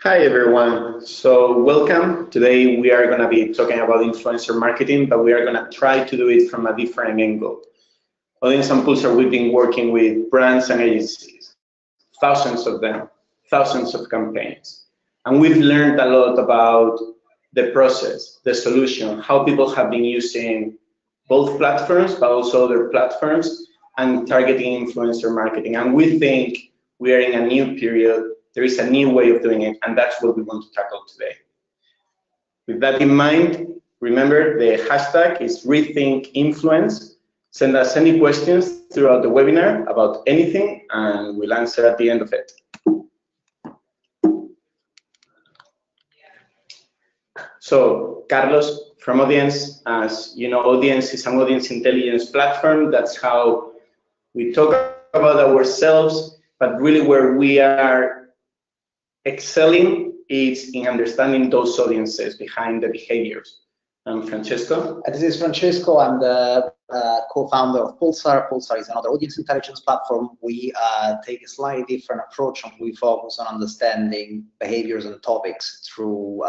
Hi everyone, so welcome. Today we are going to be talking about influencer marketing, but we are going to try to do it from a different angle. Audiense and Pulsar, we've been working with brands and agencies, thousands of them, thousands of campaigns. And we've learned a lot about the process, the solution, how people have been using both platforms, but also other platforms, and targeting influencer marketing. And we think we are in a new period. There is a new way of doing it, and that's what we want to tackle today. With that in mind, remember the hashtag is RethinkInfluence. Send us any questions throughout the webinar about anything, and we'll answer at the end of it. So, Carlos from Audience, as you know, Audience is an audience intelligence platform. That's how we talk about ourselves, but really where we are excelling is in understanding those audiences behind the behaviors. I'm Francesco. This is Francesco. I'm the co-founder of Pulsar. Pulsar is another audience intelligence platform. We take a slightly different approach, and we focus on understanding behaviors and topics through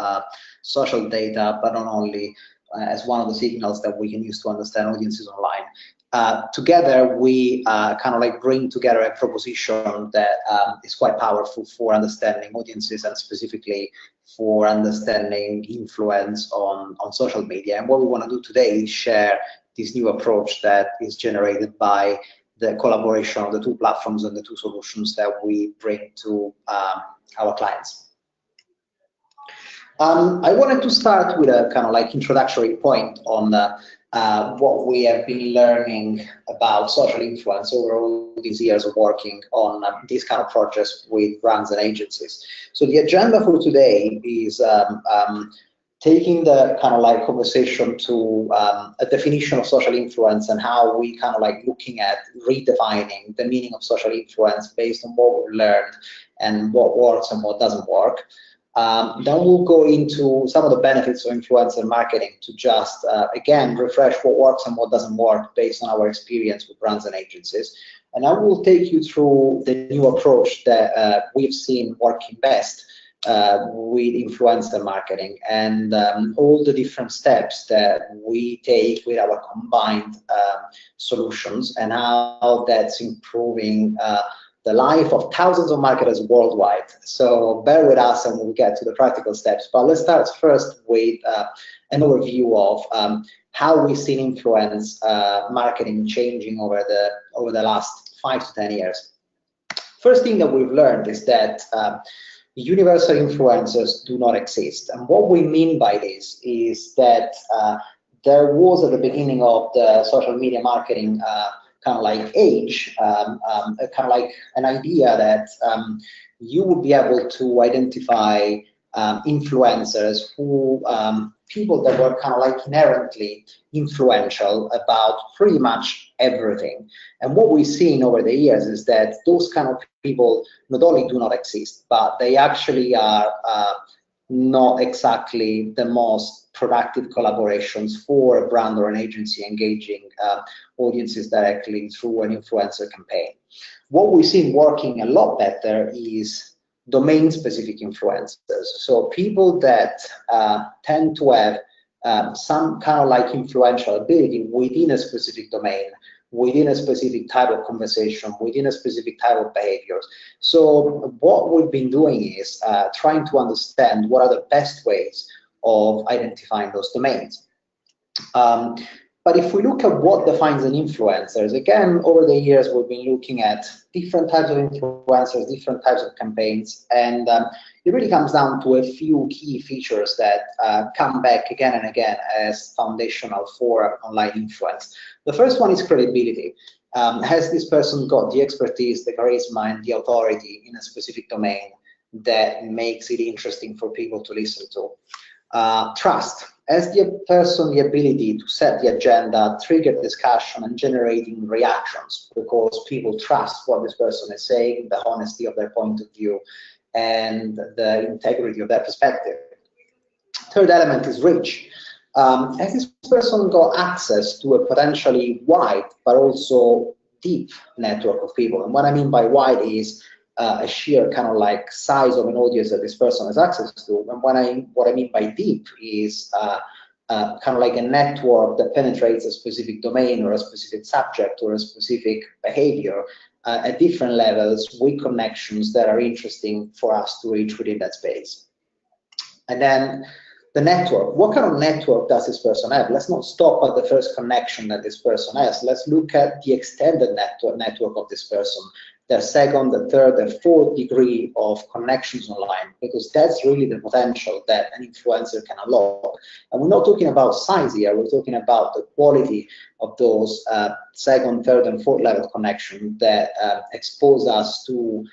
social data, but not only as one of the signals that we can use to understand audiences online. Together, we kind of like bring together a proposition that is quite powerful for understanding audiences and specifically for understanding influence on social media. And what we want to do today is share this new approach that is generated by the collaboration of the two platforms and the two solutions that we bring to our clients. I wanted to start with a kind of like introductory point on what we have been learning about social influence over all these years of working on these kind of projects with brands and agencies. So the agenda for today is taking the kind of like conversation to a definition of social influence and how we kind of like looking at redefining the meaning of social influence based on what we've learned and what works and what doesn't work. Then we'll go into some of the benefits of influencer marketing to just, again, refresh what works and what doesn't work based on our experience with brands and agencies. And I will take you through the new approach that we've seen working best with influencer marketing and all the different steps that we take with our combined solutions and how that's improving the life of thousands of marketers worldwide. So bear with us and we'll get to the practical steps. But let's start first with an overview of how we've seen influence marketing changing over the last 5 to 10 years. First thing that we've learned is that universal influencers do not exist. And what we mean by this is that there was at the beginning of the social media marketing kind of like age, kind of like an idea that you would be able to identify influencers who, people that were kind of like inherently influential about pretty much everything. And what we've seen over the years is that those kind of people not only do not exist, but they actually are not exactly the most productive collaborations for a brand or an agency engaging audiences directly through an influencer campaign. What we've seen working a lot better is domain-specific influencers. So people that tend to have some kind of like influential ability within a specific domain, within a specific type of conversation, within a specific type of behaviors. So what we've been doing is trying to understand what are the best ways of identifying those domains. But if we look at what defines an influencer, again, over the years, we've been looking at different types of influencers, different types of campaigns, and it really comes down to a few key features that come back again and again as foundational for online influence. The first one is credibility. Has this person got the expertise, the charisma, and the authority in a specific domain that makes it interesting for people to listen to? Trust. Has the person the ability to set the agenda, trigger discussion, and generating reactions because people trust what this person is saying, the honesty of their point of view, and the integrity of their perspective? Third element is reach. Has this person got access to a potentially wide but also deep network of people? And what I mean by wide is a sheer kind of like size of an audience that this person has access to. And what I mean by deep is kind of like a network that penetrates a specific domain or a specific subject or a specific behavior at different levels with connections that are interesting for us to reach within that space. And then the network. What kind of network does this person have? Let's not stop at the first connection that this person has. Let's look at the extended network of this person, their second, the third, the fourth degree of connections online, because that's really the potential that an influencer can unlock. And we're not talking about size here, we're talking about the quality of those second, third, and fourth level connections that expose us to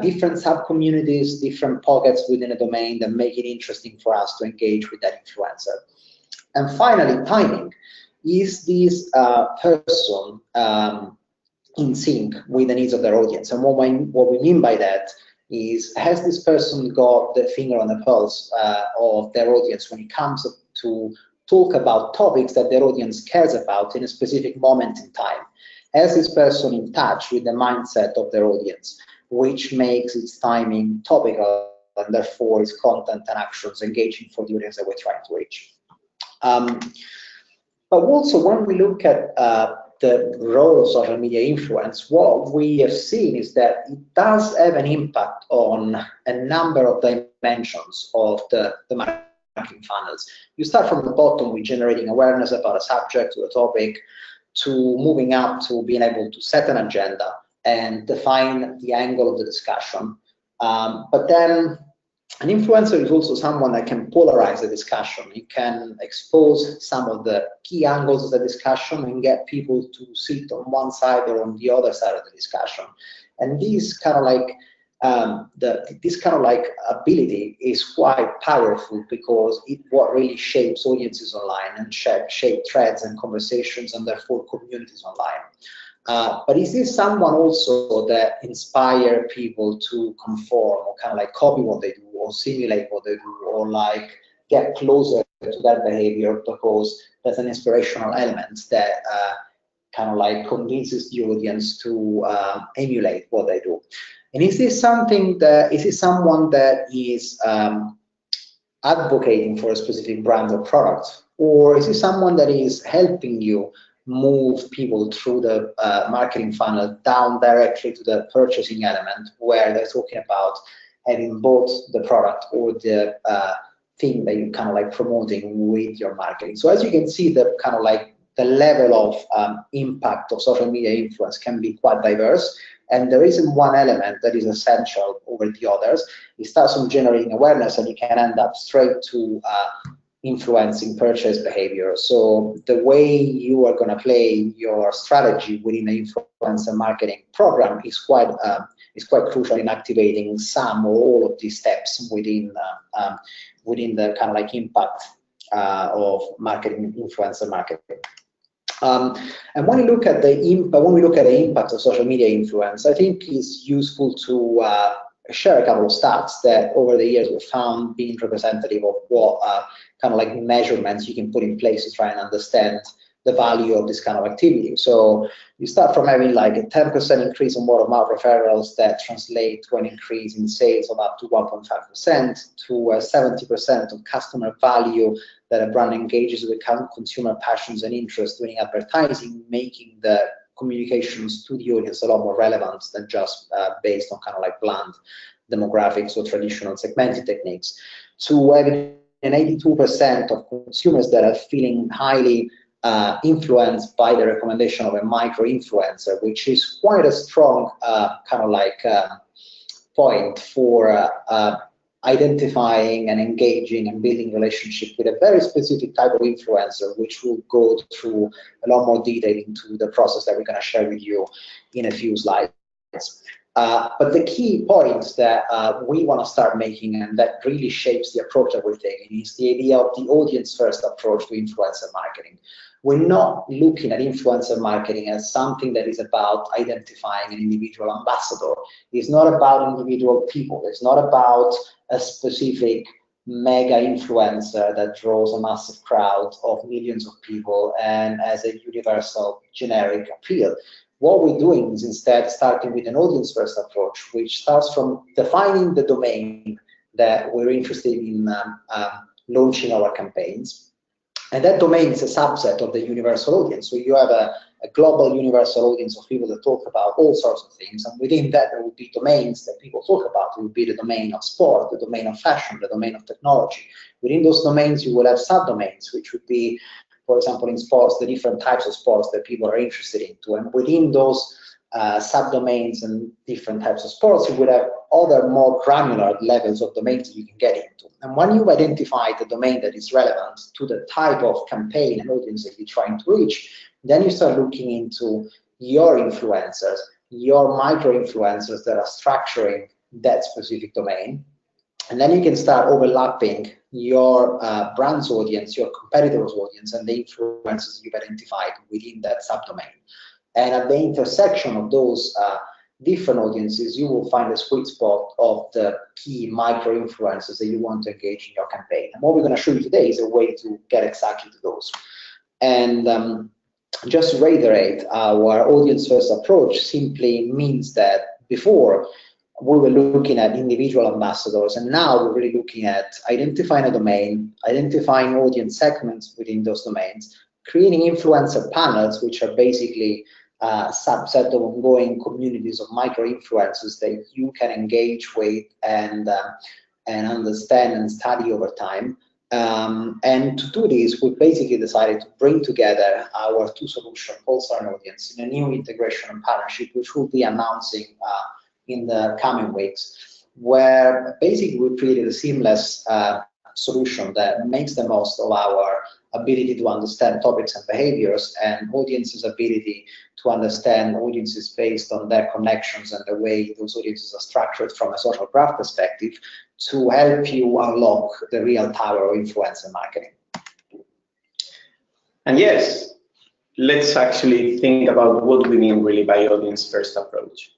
different sub-communities, different pockets within a domain that make it interesting for us to engage with that influencer. And finally, timing. Is this person in sync with the needs of their audience? And what we mean by that is, has this person got the finger on the pulse of their audience when it comes to talk about topics that their audience cares about in a specific moment in time? Has this person in touch with the mindset of their audience, which makes its timing topical and therefore its content and actions engaging for the audience that we're trying to reach? But also, when we look at the role of social media influence, what we have seen is that it does have an impact on a number of dimensions of the marketing funnels. You start from the bottom with generating awareness about a subject or a topic, to moving up to being able to set an agenda and define the angle of the discussion. But then an influencer is also someone that can polarize the discussion. It can expose some of the key angles of the discussion and get people to sit on one side or on the other side of the discussion. And this kind of like ability is quite powerful, because what really shapes audiences online and shape threads and conversations and therefore communities online. But is this someone also that inspire people to conform or kind of like copy what they do or simulate what they do or like get closer to that behavior because there's an inspirational element that kind of like convinces the audience to emulate what they do? And is this someone that is advocating for a specific brand or product? Or is it someone that is helping you move people through the marketing funnel down directly to the purchasing element, where they're talking about having both the product or the thing that you're kind of like promoting with your marketing? So as you can see, the kind of like the level of impact of social media influence can be quite diverse, and there isn't one element that is essential over the others. It starts from generating awareness, and you can end up straight to influencing purchase behavior. So the way you are going to play your strategy within the influencer marketing program is quite crucial in activating some or all of these steps within the kind of like impact of marketing, influencer marketing. And when we look at the impact of social media influence, I think it's useful to share a couple of stats that over the years we've found being representative of what kind of like measurements you can put in place to try and understand the value of this kind of activity. So you start from having like a 10% increase in word of mouth referrals that translate to an increase in sales of up to 1.5%, to 70% of customer value that a brand engages with consumer passions and interests doing advertising, making the communications to the audience a lot more relevant than just based on kind of like bland demographics or traditional segmenting techniques, to having an 82% of consumers that are feeling highly influenced by the recommendation of a micro-influencer, which is quite a strong kind of like point for identifying and engaging and building relationship with a very specific type of influencer, which will go through a lot more detail into the process that we're going to share with you in a few slides. But the key points that we want to start making, and that really shapes the approach that we're taking, is the idea of the audience-first approach to influencer marketing. We're not looking at influencer marketing as something that is about identifying an individual ambassador. It's not about individual people. It's not about a specific mega influencer that draws a massive crowd of millions of people and has a universal generic appeal. what we're doing is instead starting with an audience-first approach, which starts from defining the domain that we're interested in launching our campaigns. And that domain is a subset of the universal audience. So you have a global universal audience of people that talk about all sorts of things. And within that, there will be domains that people talk about. It will be the domain of sport, the domain of fashion, the domain of technology. Within those domains, you will have subdomains, which would be, for example, in sports, the different types of sports that people are interested into. And within those subdomains and different types of sports, you would have other more granular levels of domains that you can get into. And when you've identified the domain that is relevant to the type of campaign and audience that you're trying to reach, then you start looking into your influencers, your micro-influencers that are structuring that specific domain. And then you can start overlapping your brand's audience, your competitor's audience, and the influencers you've identified within that subdomain. And at the intersection of those different audiences, you will find a sweet spot of the key micro-influencers that you want to engage in your campaign. And what we're going to show you today is a way to get exactly to those. And just to reiterate, our audience-first approach simply means that before, we were looking at individual ambassadors, and now we're really looking at identifying a domain, identifying audience segments within those domains, creating influencer panels, which are basically subset of ongoing communities of micro-influencers that you can engage with and understand and study over time. And to do this, we basically decided to bring together our two solutions, Pulsar and Audience, in a new integration and partnership, which we'll be announcing in the coming weeks, where basically we created a seamless solution that makes the most of our ability to understand topics and behaviors, and audiences' ability to understand audiences based on their connections and the way those audiences are structured from a social graph perspective, to help you unlock the real power of influencer marketing. And yes, let's actually think about what we mean really by audience-first approach.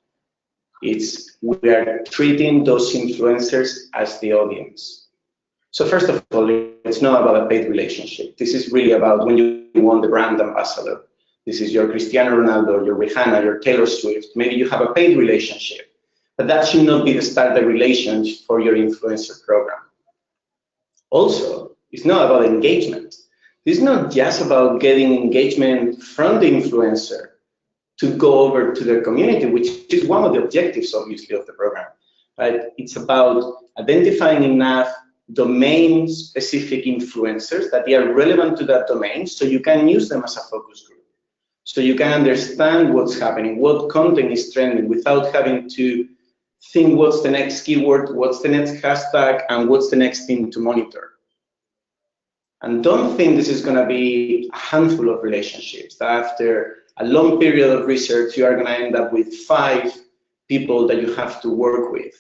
We are treating those influencers as the audience. So first of all, it's not about a paid relationship. This is really about when you want the brand ambassador. This is your Cristiano Ronaldo, your Rihanna, your Taylor Swift. Maybe you have a paid relationship, but that should not be the start of relationship for your influencer program. Also, it's not about engagement. This is not just about getting engagement from the influencer to go over to their community, which is one of the objectives, obviously, of the program. Right? It's about identifying enough domain-specific influencers that they are relevant to that domain, so you can use them as a focus group. So you can understand what's happening, what content is trending, without having to think what's the next keyword, what's the next hashtag, and what's the next thing to monitor. And don't think this is going to be a handful of relationships, that after a long period of research, you are going to end up with 5 people that you have to work with.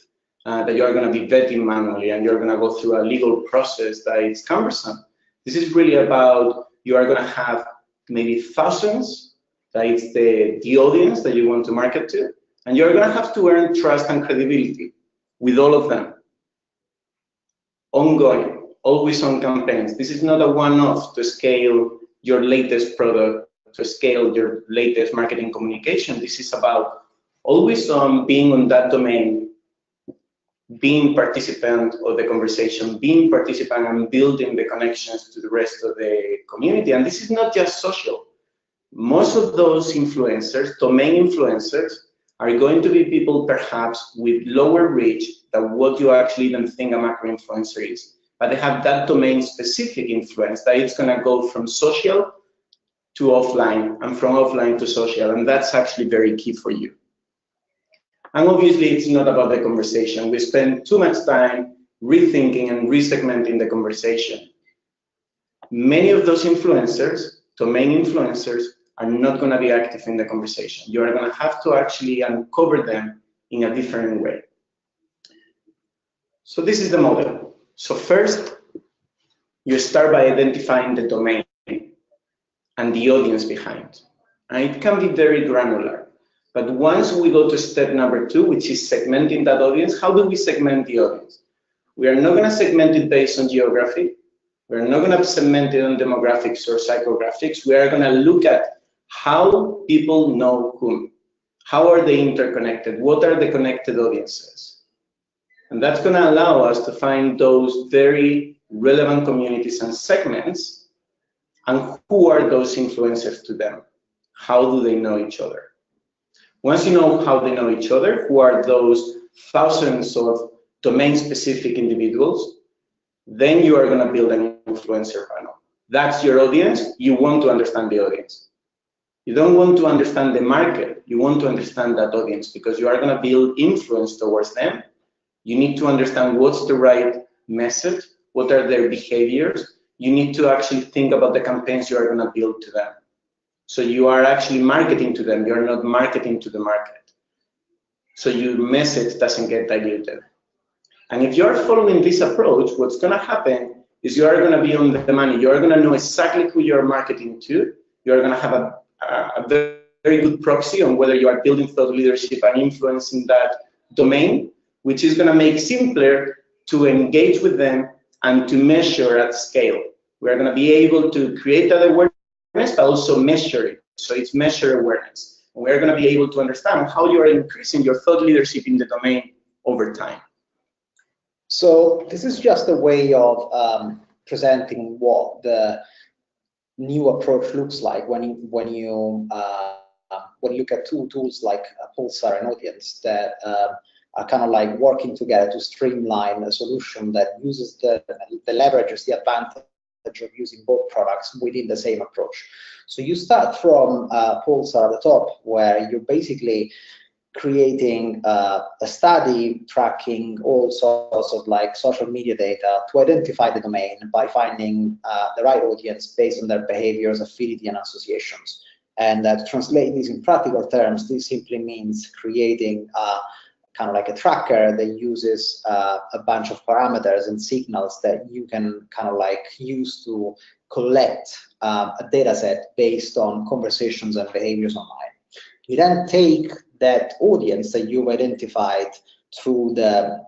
That you are going to be vetting manually, and you're going to go through a legal process that is cumbersome. This is really about, you are going to have maybe thousands, that is the audience that you want to market to, and you're going to have to earn trust and credibility with all of them. Ongoing, always on campaigns. This is not a one-off to scale your latest product, to scale your latest marketing communication. This is about always on being on that domain, being participant of the conversation, being participant and building the connections to the rest of the community. And this is not just social. Most of those influencers, domain influencers, are going to be people perhaps with lower reach than what you actually even think a macro influencer is. But they have that domain specific influence that it's going to go from social to offline and from offline to social. And that's actually very key for you. And obviously, it's not about the conversation. We spend too much time rethinking and resegmenting the conversation. Many of those influencers, domain influencers, are not going to be active in the conversation. You are going to have to actually uncover them in a different way. So this is the model. So first, you start by identifying the domain and the audience behind. And it can be very granular. But once we go to step number 2, which is segmenting that audience, how do we segment the audience? We are not going to segment it based on geography. We're not going to segment it on demographics or psychographics. We are going to look at how people know whom. How are they interconnected? What are the connected audiences? And that's going to allow us to find those very relevant communities and segments, and who are those influencers to them? How do they know each other? Once you know how they know each other, who are those thousands of domain-specific individuals, then you are going to build an influencer panel. That's your audience. You want to understand the audience. You don't want to understand the market. You want to understand that audience, because you are going to build influence towards them. You need to understand what's the right message, what are their behaviors. You need to actually think about the campaigns you are going to build to them. So you are actually marketing to them. You're not marketing to the market. So your message doesn't get diluted. And if you're following this approach, what's going to happen is you are going to be on the money. You're going to know exactly who you're marketing to. You're going to have a very good proxy on whether you are building thought leadership and influence in that domain, which is going to make it simpler to engage with them and to measure at scale. We're going to be able to create that awareness, but also measure it. So it's measure awareness. And we're going to be able to understand how you are increasing your thought leadership in the domain over time. So this is just a way of presenting what the new approach looks like when you look at two tools like Pulsar and Audience that are kind of like working together to streamline a solution that uses the leverages the advantage of using both products within the same approach. So you start from Pulsar at the top, where you're basically creating a study tracking all sorts of like social media data to identify the domain by finding the right audience based on their behaviors, affinity, and associations. And to translate this in practical terms, this simply means creating kind of like a tracker that uses a bunch of parameters and signals that you can kind of like use to collect a data set based on conversations and behaviors online. You then take that audience that you've identified through the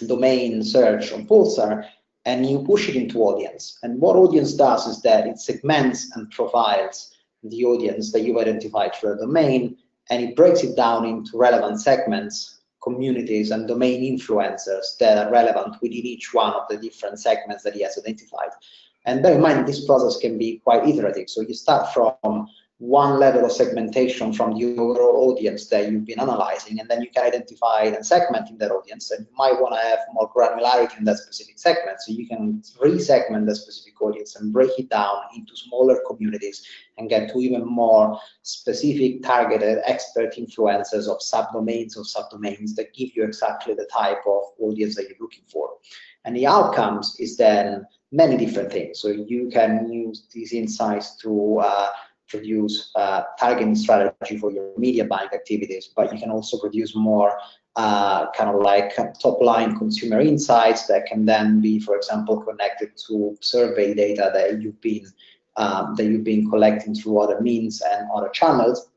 domain search on Pulsar and you push it into Audience. And what Audience does is that it segments and profiles the audience that you've identified through the domain, and it breaks it down into relevant segments, communities, and domain influencers that are relevant within each one of the different segments that he has identified. And bear in mind, this process can be quite iterative. So you start from one level of segmentation from the overall audience that you've been analyzing, and then you can identify and segment in that audience, and you might want to have more granularity in that specific segment, so you can re-segment the specific audience and break it down into smaller communities and get to even more specific targeted expert influencers of subdomains that give you exactly the type of audience that you're looking for. And the outcomes is then many different things. So you can use these insights to produce targeting strategy for your media buying activities, but you can also produce more kind of like top-line consumer insights that can then be, for example, connected to survey data that you've been collecting through other means and other channels.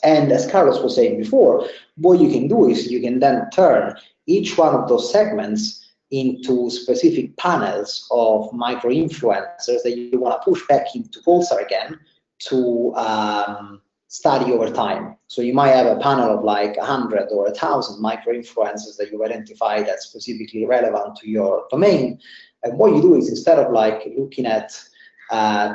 And as Carlos was saying before, what you can do is you can then turn each one of those segments into specific panels of micro-influencers that you want to push back into Pulsar again to study over time. So you might have a panel of like 100 or 1,000 micro-influencers that you identify that's specifically relevant to your domain. And what you do is, instead of like looking at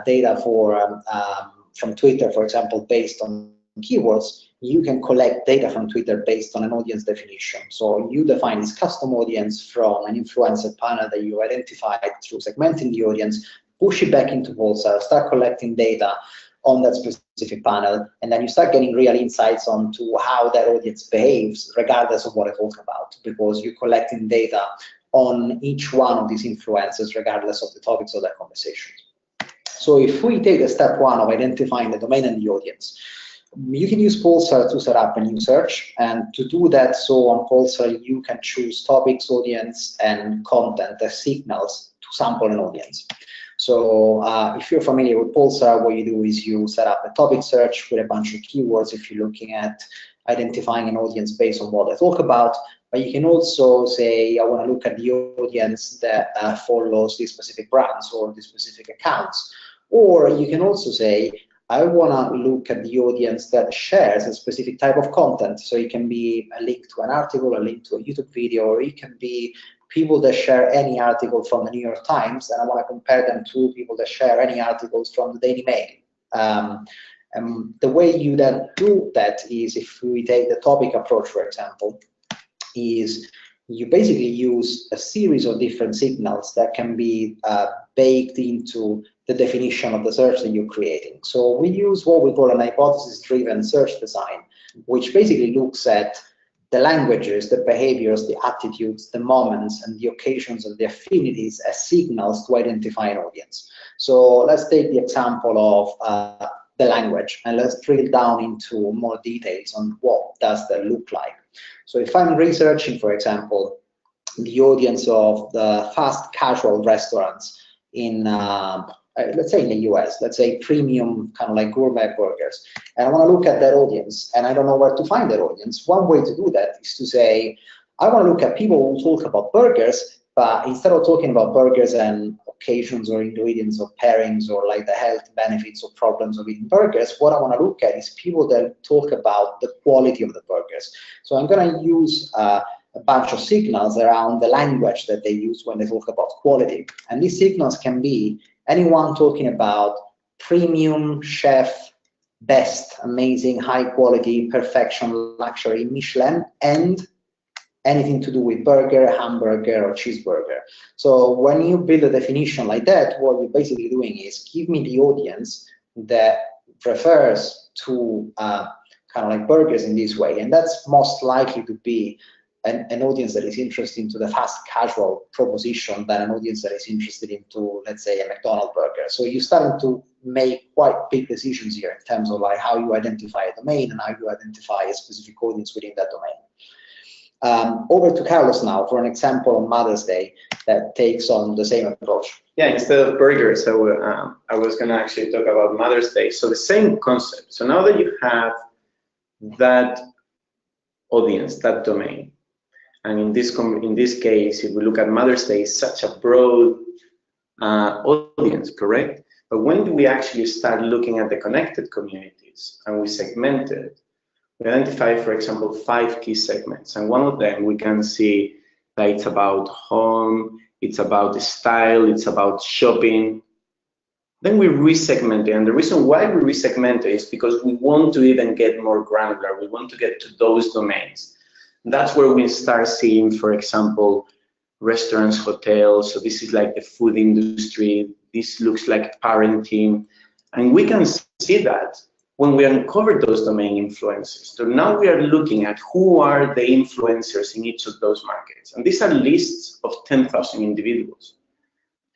data from Twitter, for example, based on keywords, you can collect data from Twitter based on an audience definition. So you define this custom audience from an influencer panel that you identified through segmenting the audience, push it back into Pulsar, start collecting data on that specific panel, and then you start getting real insights onto how that audience behaves, regardless of what I talk about, because you're collecting data on each one of these influencers, regardless of the topics of their conversations. So if we take the step one of identifying the domain and the audience, you can use Pulsar to set up a new search, and to do that, so on Pulsar you can choose topics, audience, and content as signals to sample an audience. So if you're familiar with Pulsar, what you do is you set up a topic search with a bunch of keywords if you're looking at identifying an audience based on what they talk about. But you can also say, I want to look at the audience that follows these specific brands or these specific accounts. Or you can also say, I want to look at the audience that shares a specific type of content. So it can be a link to an article, a link to a YouTube video, or it can be people that share any article from the New York Times, and I want to compare them to people that share any articles from the Daily Mail. And the way you then do that is, if we take the topic approach, for example, is you basically use a series of different signals that can be baked into the definition of the search that you're creating. So we use what we call an hypothesis-driven search design, which basically looks at the languages, the behaviors, the attitudes, the moments, and the occasions and the affinities as signals to identify an audience. So let's take the example of the language, and let's drill down into more details on what does that look like. So if I'm researching, for example, the audience of the fast casual restaurants in, let's say in the US, let's say premium kind of like gourmet burgers, and I want to look at that audience, and I don't know where to find that audience, one way to do that is to say, I want to look at people who talk about burgers, but instead of talking about burgers and occasions or ingredients or pairings or like the health benefits or problems of eating burgers, what I want to look at is people that talk about the quality of the burgers. So I'm going to use a bunch of signals around the language that they use when they talk about quality. And these signals can be anyone talking about premium, chef, best, amazing, high quality, perfection, luxury, Michelin, and anything to do with burger, hamburger, or cheeseburger. So when you build a definition like that, what you're basically doing is give me the audience that refers to kind of like burgers in this way, and that's most likely to be an audience that is interested into the fast casual proposition than an audience that is interested into, let's say, a McDonald's burger. So you're starting to make quite big decisions here in terms of like how you identify a domain and how you identify a specific audience within that domain. Over to Carlos now for an example on Mother's Day that takes on the same approach. Yeah, instead of burgers, so I was going to actually talk about Mother's Day. So the same concept. So now that you have that audience, that domain, and in this case, if we look at Mother's Day, it's such a broad audience, correct? But when do we actually start looking at the connected communities and we segment it? We identify, for example, 5 key segments, and one of them we can see that it's about home, it's about the style, it's about shopping. Then we resegment it, and the reason why we resegment it is because we want to even get more granular. We want to get to those domains. And that's where we start seeing, for example, restaurants, hotels. So this is like the food industry. This looks like parenting, and we can see that when we uncover those domain influencers. So now we are looking at who are the influencers in each of those markets. And these are lists of 10,000 individuals.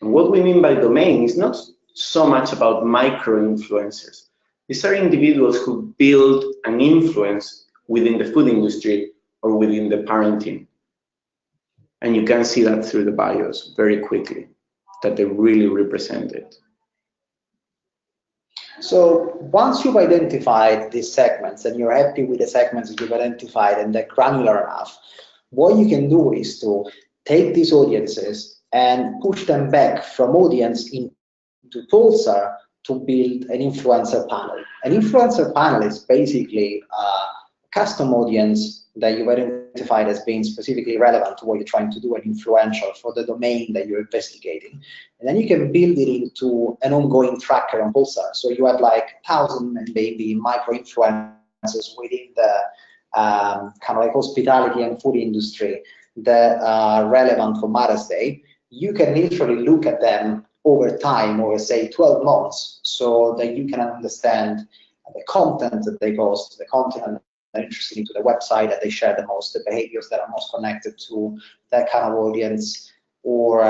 And what we mean by domain is not so much about micro-influencers. These are individuals who build an influence within the food industry or within the parenting. And you can see that through the bios very quickly, that they really represent it. So once you've identified these segments and you're happy with the segments that you've identified and they're granular enough, what you can do is to take these audiences and push them back from audience into Pulsar to build an influencer panel. An influencer panel is basically a custom audience that you've identified as being specifically relevant to what you're trying to do and influential for the domain that you're investigating. And then you can build it into an ongoing tracker on Pulsar. So you have like 1,000 and maybe micro-influencers within the kind of like hospitality and food industry that are relevant for Mother's Day. You can literally look at them over time, over say 12 months, so that you can understand the content that they post, the content they're interested into the website that they share the most, the behaviors that are most connected to that kind of audience, or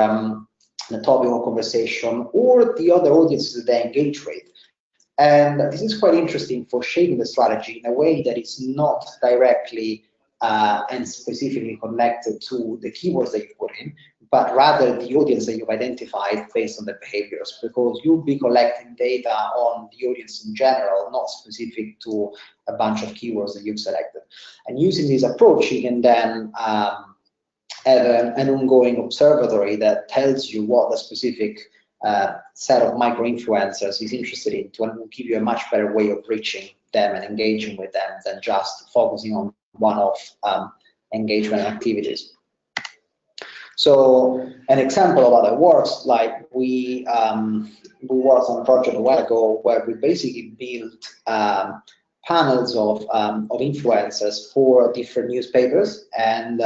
the topic of conversation, or the other audiences that they engage with. And this is quite interesting for shaping the strategy in a way that is not directly and specifically connected to the keywords that you put in, but rather the audience that you've identified based on the behaviors, because you'll be collecting data on the audience in general, not specific to a bunch of keywords that you've selected. And using this approach, you can then have an ongoing observatory that tells you what the specific set of micro-influencers is interested in to, and will give you a much better way of reaching them and engaging with them than just focusing on one-off engagement activities. So an example of how that works, like we worked on a project a while ago where we basically built panels of influencers for different newspapers, and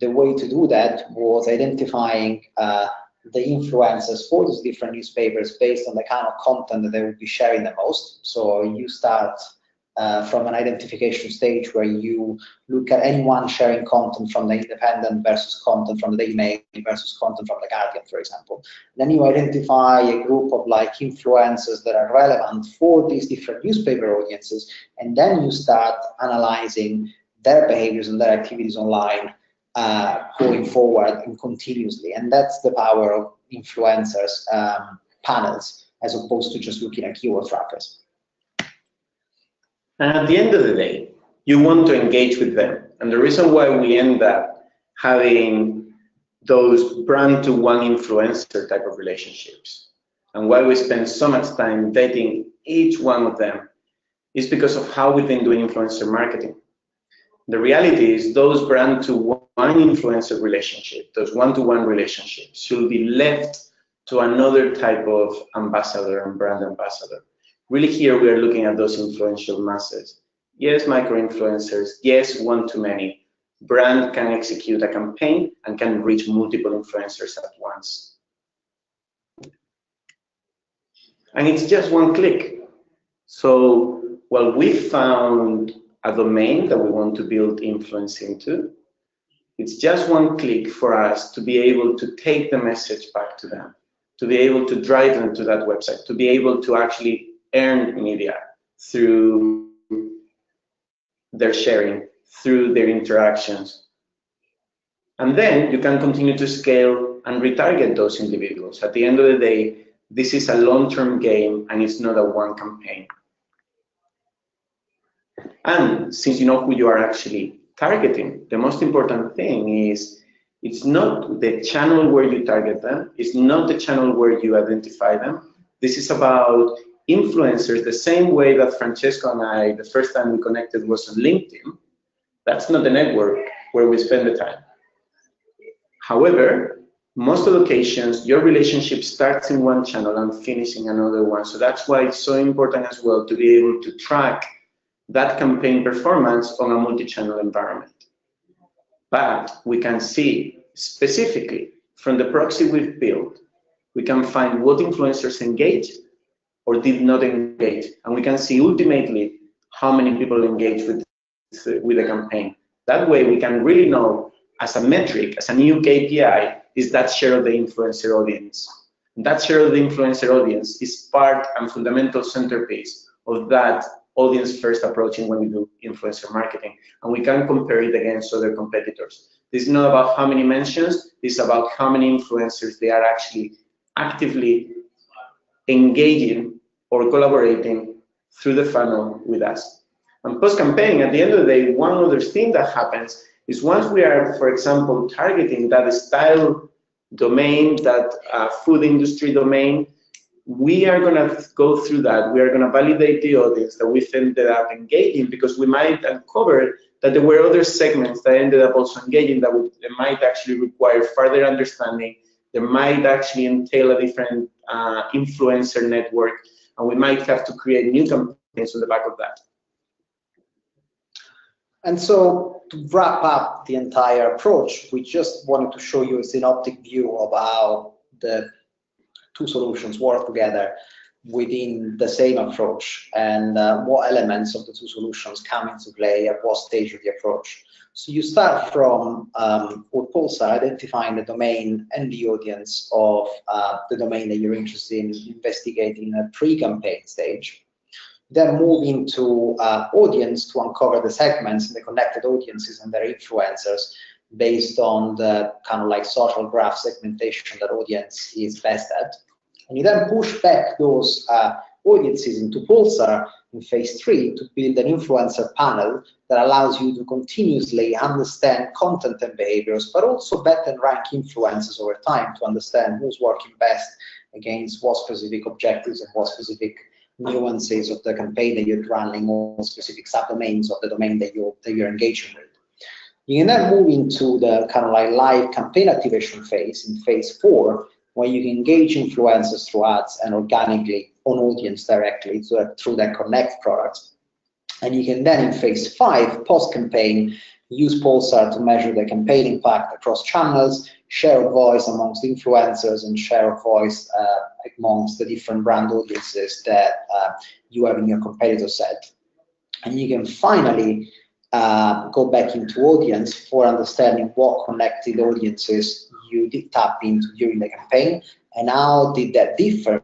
the way to do that was identifying the influencers for those different newspapers based on the kind of content that they would be sharing the most. So you start from an identification stage where you look at anyone sharing content from the Independent versus content from the Daily Mail versus content from the Guardian, for example. Then you identify a group of like influencers that are relevant for these different newspaper audiences, and then you start analyzing their behaviors and their activities online going forward and continuously. And that's the power of influencers panels, as opposed to just looking at keyword trackers. And at the end of the day, you want to engage with them. And the reason why we end up having those brand-to-one influencer type of relationships, and why we spend so much time vetting each one of them, is because of how we've been doing influencer marketing. The reality is those brand-to-one influencer relationships, those one-to-one relationships, should be left to another type of ambassador and brand ambassador. Really here we are looking at those influential masses. Yes, micro-influencers, yes, one-to-many. Brand can execute a campaign and can reach multiple influencers at once. And it's just one click. So, well, we found a domain that we want to build influence into. It's just one click for us to be able to take the message back to them, to be able to drive them to that website, to be able to actually earn media through their sharing, through their interactions. And then you can continue to scale and retarget those individuals. At the end of the day, this is a long-term game and it's not a one campaign. And since you know who you are actually targeting, the most important thing is it's not the channel where you target them, it's not the channel where you identify them. This is about influencers the same way that Francesco and I, the first time we connected was on LinkedIn. That's not the network where we spend the time. However, most of the occasions, your relationship starts in one channel and finishing another one. So that's why it's so important as well to be able to track that campaign performance on a multi-channel environment. But we can see specifically from the proxy we've built, we can find what influencers engaged or did not engage. And we can see ultimately how many people engage with the campaign. That way we can really know as a metric, as a new KPI, is that share of the influencer audience. And that share of the influencer audience is part and fundamental centerpiece of that audience first approaching when we do influencer marketing. And we can compare it against other competitors. This is not about how many mentions, this is about how many influencers they are actually actively engaging or collaborating through the funnel with us. And post-campaign, at the end of the day, one other thing that happens is once we are, for example, targeting that style domain, that food industry domain, we are going to go through that. We are going to validate the audience that we've ended up engaging, because we might uncover that there were other segments that ended up also engaging that they might actually require further understanding. They might actually entail a different influencer network, and we might have to create new campaigns on the back of that. And so to wrap up the entire approach, we just wanted to show you a synoptic view of how the two solutions work together within the same approach, and what elements of the two solutions come into play at what stage of the approach. So you start from with Pulsar, identifying the domain and the audience of the domain that you're interested in investigating in a pre-campaign stage. Then move into audience to uncover the segments and the connected audiences and their influencers based on the kind of like social graph segmentation that audience is best at. And you then push back those audiences into Pulsar in phase 3 to build an influencer panel that allows you to continuously understand content and behaviors, but also bet and rank influencers over time to understand who's working best against what specific objectives and what specific nuances of the campaign that you're running, or specific subdomains of the domain that you're engaging with. You can then move into the kind of like live campaign activation phase in phase 4, where you can engage influencers through ads and organically on audience directly through their Connect products. And you can then in phase 5, post-campaign, use Pulsar to measure the campaign impact across channels, share of voice amongst influencers, and share of voice amongst the different brand audiences that you have in your competitor set. And you can finally go back into audience for understanding what connected audiences you did tap into during the campaign, and how did that differ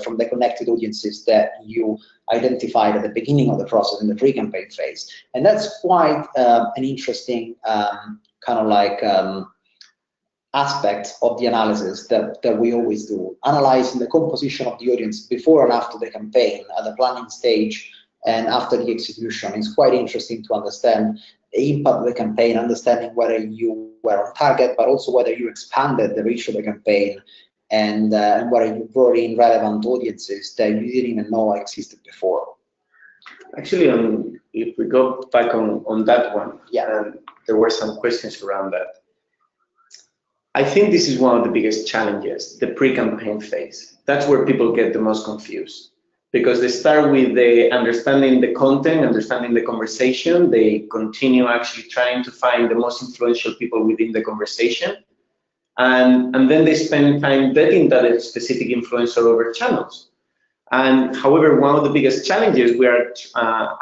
from the connected audiences that you identified at the beginning of the process in the pre-campaign phase. And that's quite an interesting kind of like aspect of the analysis that we always do, analyzing the composition of the audience before and after the campaign, at the planning stage and after the execution. It's quite interesting to understand the impact of the campaign, understanding whether you were on target, but also whether you expanded the reach of the campaign, and whether you brought in relevant audiences that you didn't even know existed before. Actually, if we go back on that one, yeah, there were some questions around that. I think this is one of the biggest challenges, the pre-campaign phase. That's where people get the most confused, because they start with the understanding the content, understanding the conversation. They continue actually trying to find the most influential people within the conversation. And then they spend time vetting that specific influencer over channels. And however, one of the biggest challenges we are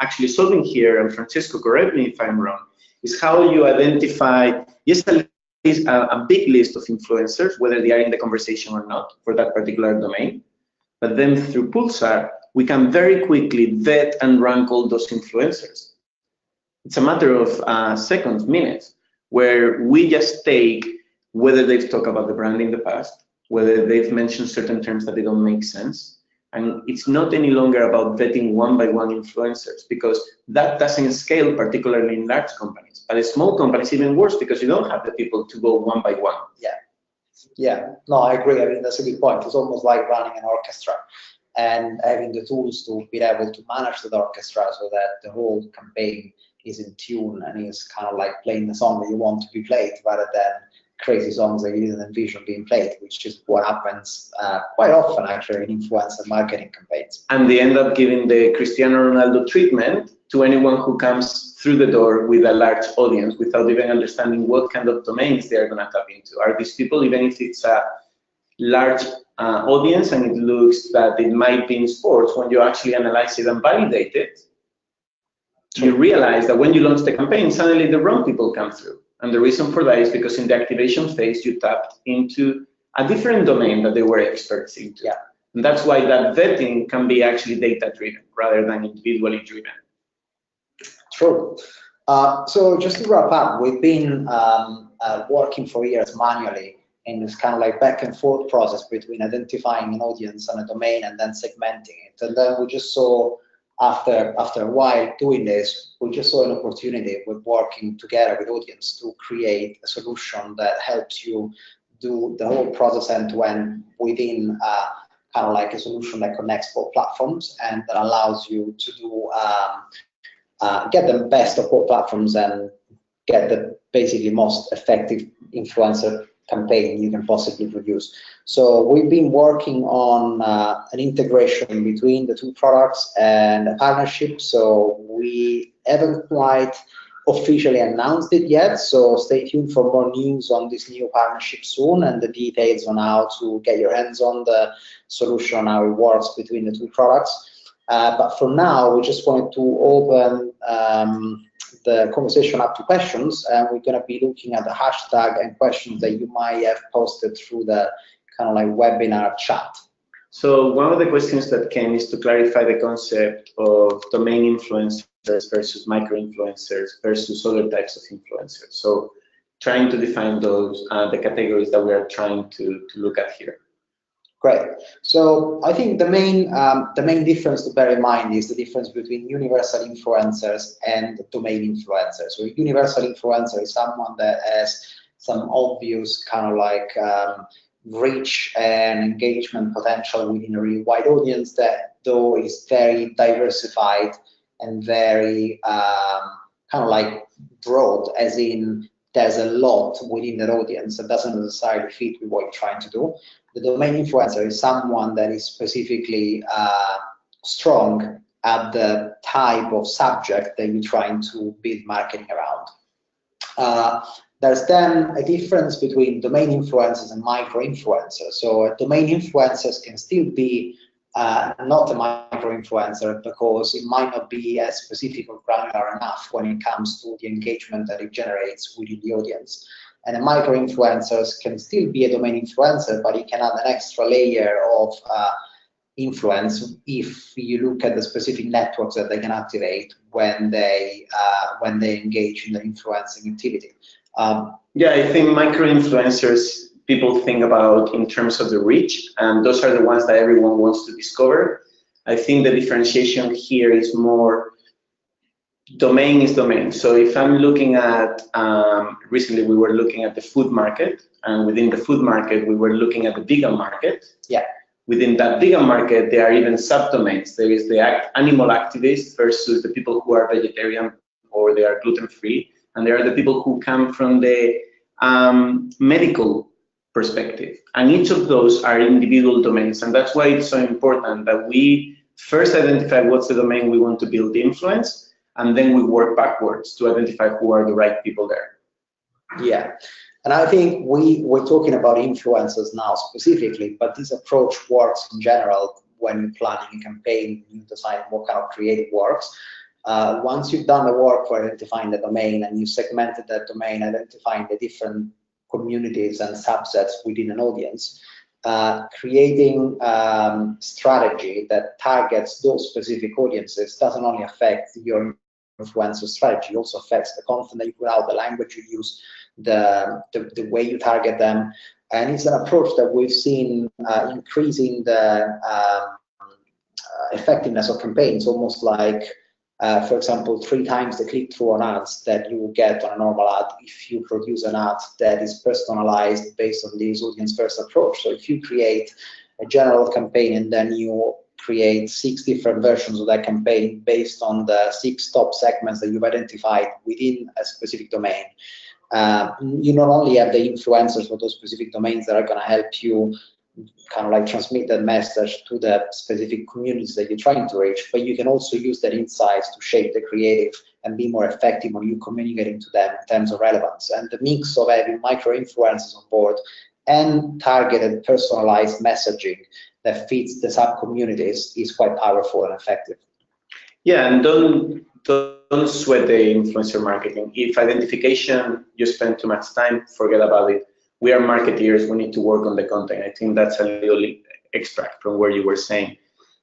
actually solving here, and Francesco, correct me if I'm wrong, is how you identify, yes, a big list of influencers, whether they are in the conversation or not for that particular domain. But then through Pulsar, we can very quickly vet and rank all those influencers. It's a matter of seconds, minutes, where we just take whether they've talked about the brand in the past, whether they've mentioned certain terms that they don't make sense. And it's not any longer about vetting one by one influencers, because that doesn't scale, particularly in large companies. But in small companies, even worse, because you don't have the people to go one by one. Yeah, no, I agree. I mean, that's a good point. It's almost like running an orchestra and having the tools to be able to manage the orchestra so that the whole campaign is in tune and is kind of like playing the song that you want to be played, rather than crazy songs that you didn't envision being played, which is what happens quite often actually in influencer marketing campaigns. And they end up giving the Cristiano Ronaldo treatment to anyone who comes through the door with a large audience without even understanding what kind of domains they are going to tap into. Are these people, even if it's a large audience and it looks that it might be in sports, when you actually analyze it and validate it, you realize that when you launch the campaign, suddenly the wrong people come through. And the reason for that is because in the activation phase, you tapped into a different domain that they were experts into. Yeah. And that's why that vetting can be actually data-driven rather than individually driven. True. So just to wrap up, we've been working for years manually in this kind of like back and forth process between identifying an audience and a domain and then segmenting it. And then we just saw, after a while doing this, we just saw an opportunity with working together with Audience to create a solution that helps you do the whole process end-to-end within kind of like a solution that connects both platforms and that allows you to do get the best of both platforms and get the basically most effective influencer campaign you can possibly produce. So we've been working on an integration between the two products and a partnership. So we haven't quite officially announced it yet, so stay tuned for more news on this new partnership soon and the details on how to get your hands on the solution, how it works between the two products. But for now, we just wanted to open the conversation up to questions, and we're going to be looking at the hashtag and questions that you might have posted through the kind of like webinar chat. So one of the questions that came is to clarify the concept of domain influencers versus micro-influencers versus other types of influencers. So trying to define those, the categories that we are trying to look at here. Great. So I think the main difference to bear in mind is the difference between universal influencers and domain influencers. So a universal influencer is someone that has some obvious kind of like reach and engagement potential within a really wide audience that though is very diversified and very kind of like broad, as in there's a lot within that audience that doesn't necessarily fit with what you're trying to do. The domain influencer is someone that is specifically strong at the type of subject that you're trying to build marketing around. There's then a difference between domain influencers and micro influencers. So domain influencers can still be not a micro influencer because it might not be as specific or granular enough when it comes to the engagement that it generates within the audience. And a micro influencers can still be a domain influencer, but it can add an extra layer of influence if you look at the specific networks that they can activate when they engage in the influencing activity. Yeah, I think micro influencers people think about in terms of the reach, and those are the ones that everyone wants to discover. I think the differentiation here is more domain is domain. So if I'm looking at, recently we were looking at the food market, and within the food market, we were looking at the vegan market. Yeah. Within that vegan market, there are even subdomains. There is the animal activists versus the people who are vegetarian or they are gluten-free, and there are the people who come from the medical perspective. And each of those are individual domains, and that's why it's so important that we first identify what's the domain we want to build influence, and then we work backwards to identify who are the right people there. Yeah, and I think we're talking about influencers now specifically, but this approach works in general when you're planning a campaign, you decide what kind of creative works. Once you've done the work for identifying the domain and you segmented that domain, identifying the different communities and subsets within an audience, creating strategy that targets those specific audiences doesn't only affect your influencer strategy, it also affects the content that you put out, the language you use, the way you target them. And it's an approach that we've seen increasing the effectiveness of campaigns, almost like, for example, 3 times the click-through on ads that you will get on a normal ad if you produce an ad that is personalized based on this audience-first approach. So if you create a general campaign and then you create 6 different versions of that campaign based on the 6 top segments that you've identified within a specific domain, you not only have the influencers for those specific domains that are going to help you kind of like transmit that message to the specific communities that you're trying to reach, but you can also use that insights to shape the creative and be more effective when you communicating to them in terms of relevance. And the mix of having micro influencers on board and targeted personalized messaging that fits the sub communities is quite powerful and effective. Yeah, and don't sweat the influencer marketing. If identification, you spend too much time, forget about it. We are marketeers, we need to work on the content. I think that's a little extract from where you were saying.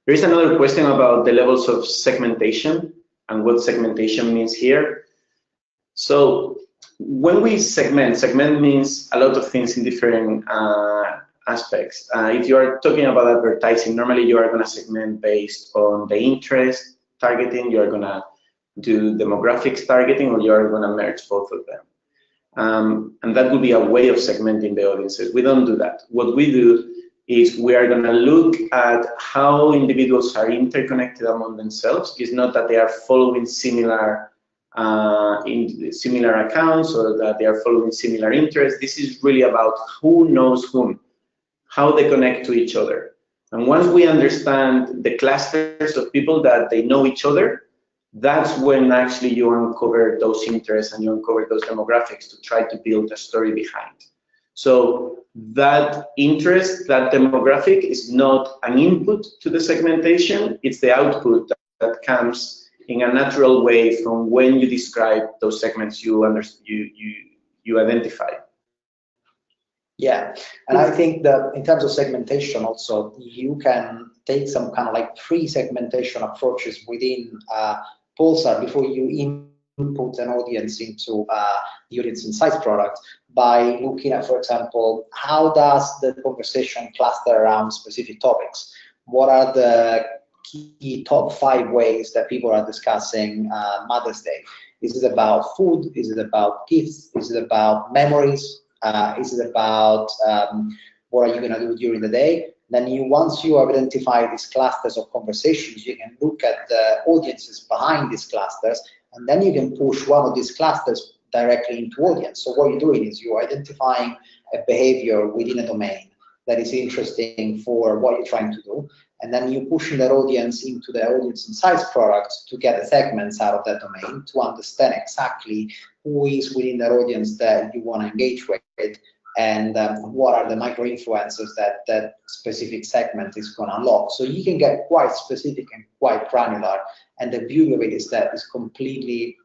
There is another question about the levels of segmentation and what segmentation means here. So when we segment means a lot of things in different aspects. If you are talking about advertising, normally you are going to segment based on the interest targeting, you are going to do demographics targeting, or you are going to merge both of them. And that would be a way of segmenting the audiences. We don't do that. What we do is we are going to look at how individuals are interconnected among themselves. It's not that they are following similar accounts or that they are following similar interests. This is really about who knows whom, how they connect to each other. And once we understand the clusters of people that they know each other, that's when actually you uncover those interests and you uncover those demographics to try to build a story behind. So that interest, that demographic is not an input to the segmentation, it's the output that comes in a natural way from when you describe those segments you identify. Yeah, and I think that in terms of segmentation also, you can take some kind of like pre-segmentation approaches within Pulsar before you input an audience into the Audience Insights product by looking at, for example, how does the conversation cluster around specific topics? What are the key top 5 ways that people are discussing Mother's Day? Is it about food? Is it about gifts? Is it about memories? Is it about what are you going to do during the day? Then once you identify these clusters of conversations, you can look at the audiences behind these clusters, and then you can push one of these clusters directly into audience. So what you're doing is you're identifying a behavior within a domain that is interesting for what you're trying to do, and then you're pushing that audience into the Audience Insights product to get the segments out of that domain to understand exactly who is within that audience that you want to engage with, and what are the micro influencers that that specific segment is going to unlock. So you can get quite specific and quite granular, and the beauty of it is that it's completely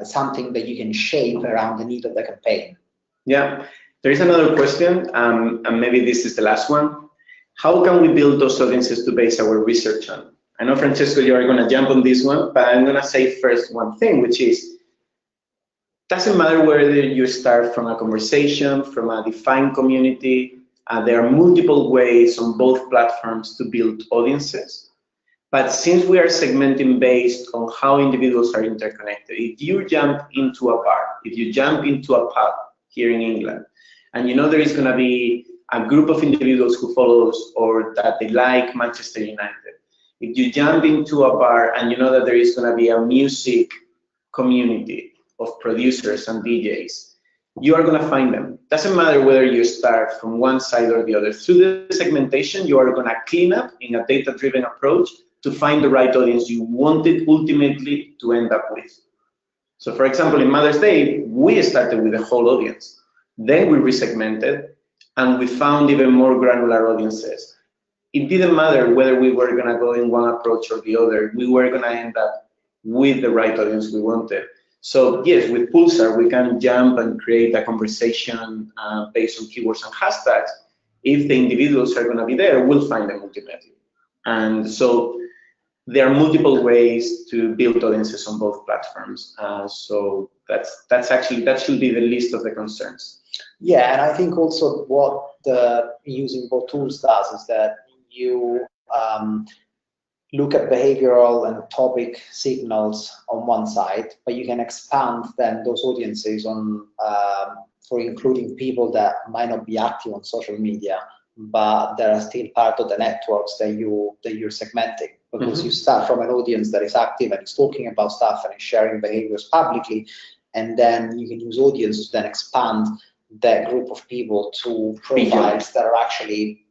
something that you can shape around the need of the campaign. Yeah, there is another question, and maybe this is the last one. How can we build those audiences to base our research on? I know, Francesco, you are going to jump on this one, but I'm going to say first one thing, which is, doesn't matter whether you start from a conversation, from a defined community, there are multiple ways on both platforms to build audiences. But since we are segmenting based on how individuals are interconnected, if you jump into a bar, if you jump into a pub here in England, and you know there is going to be a group of individuals who follows or that they like Manchester United, if you jump into a bar and you know that there is going to be a music community of producers and DJs, you are going to find them. Doesn't matter whether you start from one side or the other. Through the segmentation, you are going to clean up in a data-driven approach to find the right audience you wanted ultimately to end up with. So for example, in Mother's Day, we started with the whole audience. Then we resegmented, and we found even more granular audiences. It didn't matter whether we were going to go in one approach or the other. We were going to end up with the right audience we wanted. So yes, with Pulsar, we can jump and create a conversation based on keywords and hashtags. If the individuals are going to be there, we'll find them ultimately. And so there are multiple ways to build audiences on both platforms. So that should be the list of the concerns. Yeah, and I think also what using both tools does is that you look at behavioral and topic signals on one side, but you can expand then those audiences on for including people that might not be active on social media, but they are still part of the networks that you're segmenting. Because you start from an audience that is active and is talking about stuff and is sharing behaviors publicly, and then you can use audience to then expand that group of people to profiles that are actually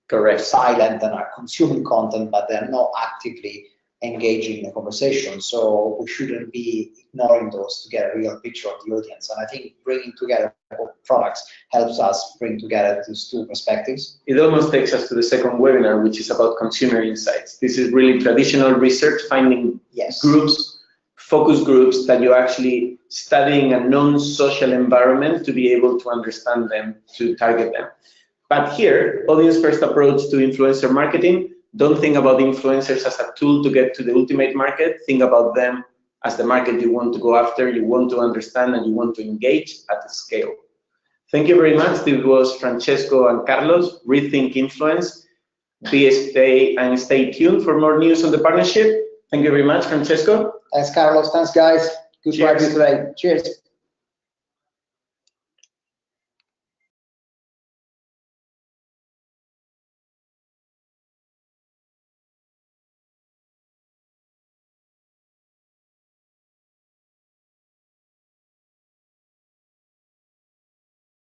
correct, silent and are consuming content, but they're not actively engaging in the conversation. So we shouldn't be ignoring those to get a real picture of the audience. And I think bringing together products helps us bring together these two perspectives. It almost takes us to the second webinar, which is about consumer insights. This is really traditional research, finding groups, focus groups that you're actually studying a non-social environment to be able to understand them, to target them. But here, audience-first approach to influencer marketing. Don't think about influencers as a tool to get to the ultimate market. Think about them as the market you want to go after, you want to understand, and you want to engage at scale. Thank you very much. This was Francesco and Carlos, Rethink Influence. Stay tuned for more news on the partnership. Thank you very much, Francesco. Thanks, Carlos. Thanks, guys. Good to have you today. Cheers.